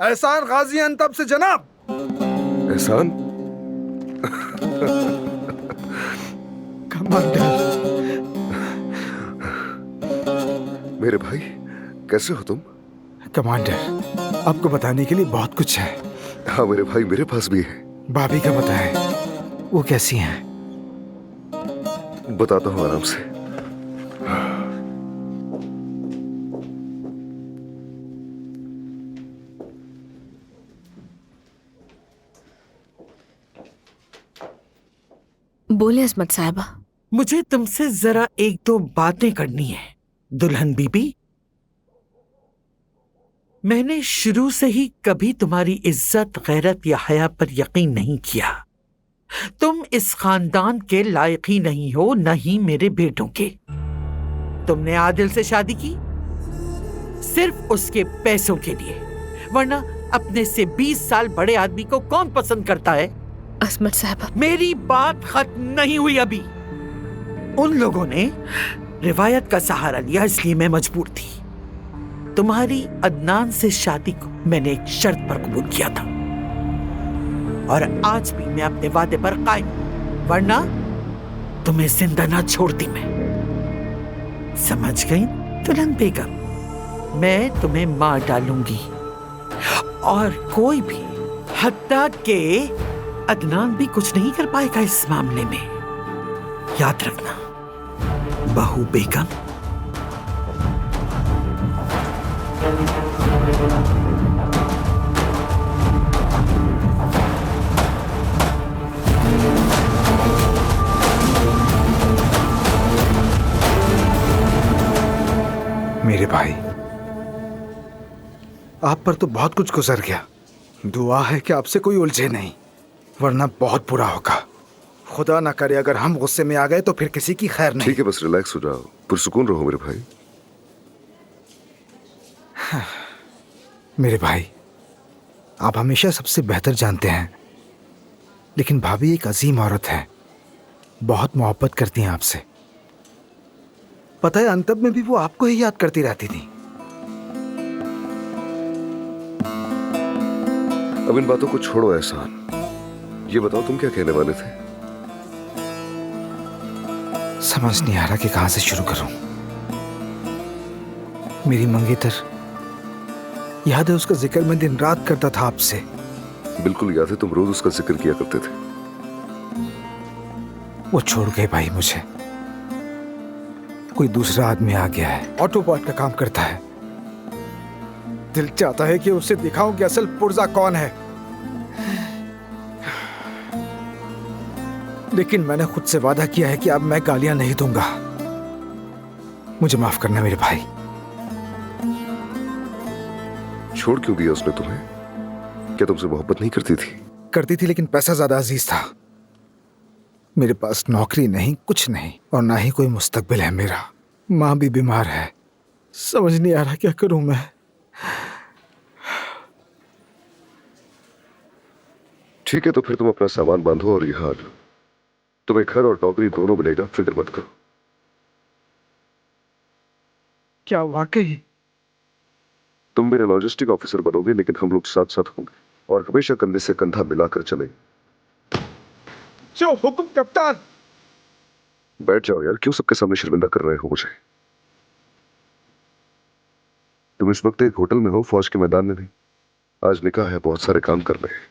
एहसान गाजी अंतब से जनाब। एहसान? कमांडर। मेरे भाई, कैसे हो तुम? कमांडर, आपको बताने के लिए बहुत कुछ है। हाँ मेरे भाई, मेरे पास भी है। भाभी का बताएं, वो कैसी हैं? बताता हूँ आराम से। बोले असमत साहबा। मुझे तुमसे जरा एक दो बातें करनी है दुल्हन बीबी। मैंने शुरू से ही कभी तुम्हारी इज्जत, गैरत या हया पर यकीन नहीं किया। तुम इस खानदान के लायक ही नहीं हो, न ही मेरे बेटों के। तुमने आदिल से शादी की सिर्फ उसके पैसों के लिए, वरना अपने से 20 साल बड़े आदमी को कौन पसंद करता है? असमत साहबा, मेरी बात खत्म नहीं हुई अभी। उन लोगों ने रिवायत का सहारा लिया, इसलिए मैं मजबूर थी। तुम्हारी अदनान से शादी को मैंने एक शर्त पर कबूल किया था, और आज भी मैं अपने वादे पर कायम हूं, वरना तुम्हें जिंदा ना छोड़ती मैं। समझ गई दुल्हन बेगम? मैं तुम्हें मार डालूंगी, और कोई भी, हत्ता के अदनान भी कुछ नहीं कर पाएगा इस मामले में। याद रखना बहू बेगम। मेरे भाई, आप पर तो बहुत कुछ गुजर गया। दुआ है कि आपसे कोई उलझे नहीं, वरना बहुत बुरा होगा। खुदा ना करे अगर हम गुस्से में आ गए तो फिर किसी की खैर नहीं। ठीक है, बस रिलैक्स हो जाओ, पुरसुकून रहो मेरे भाई। मेरे भाई, आप हमेशा सबसे बेहतर जानते हैं, लेकिन भाभी एक अजीम औरत है, बहुत मोहब्बत करती हैं आपसे। पता है, अंतब में भी वो आपको ही याद करती रहती थी। अब इन बातों को छोड़ो एहसान, ये बताओ तुम क्या कहने वाले थे? समझ नहीं आ रहा कि कहां से शुरू करूं। मेरी मंगेतर, याद है उसका जिक्र मैं दिन रात करता था आपसे। बिल्कुल याद है, तुम रोज उसका जिक्र किया करते थे। वो छोड़ गए भाई मुझे। कोई दूसरा आदमी आ गया है, ऑटो पार्ट का काम करता है। दिल चाहता है कि उसे दिखाऊं कि असल पुर्जा कौन है, लेकिन मैंने खुद से वादा किया है कि अब मैं गालियां नहीं दूंगा। मुझे माफ करना मेरे भाई। छोड़ क्यों दिया उसने तुम्हें? क्या तुमसे मोहब्बत नहीं करती थी? करती थी, लेकिन पैसा ज्यादा अजीज था। मेरे पास नौकरी नहीं, कुछ नहीं, और ना ही कोई मुस्तकबिल है मेरा। माँ भी बीमार है। समझ नहीं आ रहा क्या करूं मैं। ठीक है, तो फिर तुम अपना सामान बांधो और यहाँ आ जाओ। तुम्हें घर और नौकरी दोनों मिलेगा, फिक्र मत करो। क्या वाकई? तुम मेरे लॉजिस्टिक ऑफिसर बनोगे, लेकिन हम लोग साथ साथ होंगे और हमेशा कंधे से कंधा मिलाकर चलेंगे। जो हुक्म कप्तान। बैठ जाओ यार, क्यों सबके सामने शर्मिंदा कर रहे हो मुझे? तुम इस वक्त एक होटल में हो, फौज के मैदान में नहीं। आज निकाह है, बहुत सारे काम करने हैं।